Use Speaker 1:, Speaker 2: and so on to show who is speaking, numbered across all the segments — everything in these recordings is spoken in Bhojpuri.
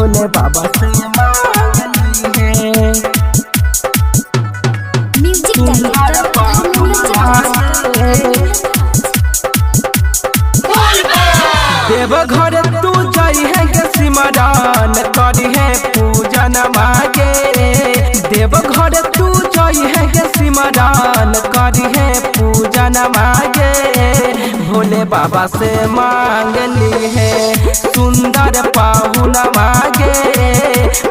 Speaker 1: भोले बाबा से मांगली है। सुंदर देवघर तू जाई है के सिमरन करी है पूजन मागे। देवघर तू जाई है के सिमरन करी है पूजन मागे। भोले बाबा से मांगली है सुंदर पाहुन मागे।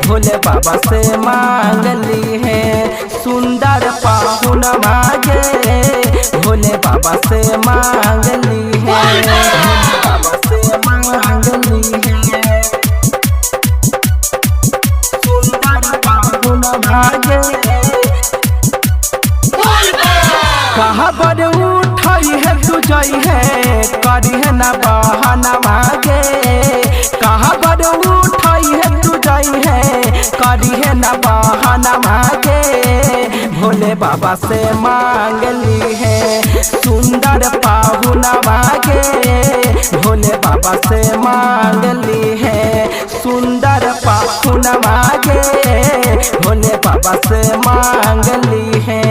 Speaker 1: भोले बाबा से मांगली है सुंदर पाहुन मागे। भोले बाबा से मांगली है सुंदर पाहुन मागे। कहाँ पर उठाई है तू जाई है करी है ना बहाना मागे। कहाँ पर उठाई है तू जाई है करी है ना बहाना मागे। भोले बाबा से मांगली है सुंदर पाहुन मागे। भोले बाबा से मांगली है सुंदर पाहुन मागे। भोले बाबा से मांगली है।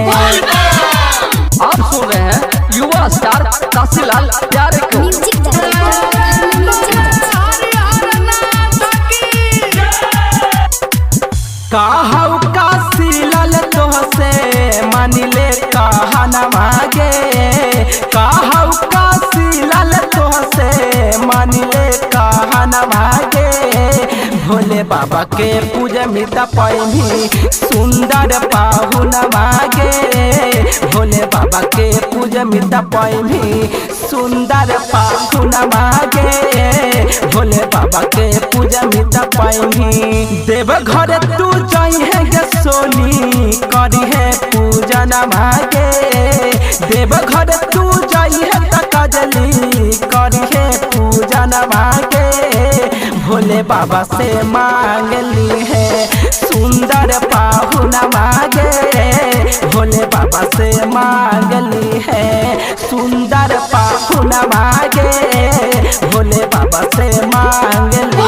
Speaker 2: आप सुन रहे हैं युवा स्टार काशीलाल प्यारे को।
Speaker 1: कहू काशीलाल तोहसे मानिले कहना मागे। कहू काशीलाल तोहसे मानिले कहना मागे। भोले बाबा के पूजा मिता पैनी सुंदर पाहुन मागे। भोले बाबा के पूजा मिता पैनी सुंदर पाहुन मागे। भोले बाबा के पूजा मिता पैनी। देवघर तू जाई है गे सोनी करी है पूजन मागे। देवघर तू जाई है त कजली करी है पूजन मागे। भोले बाबा से मांगली है सुंदर पाहुन मागे। भोले बाबा से मांगली है सुंदर पाहुन मागे। भोले बाबा से मांगली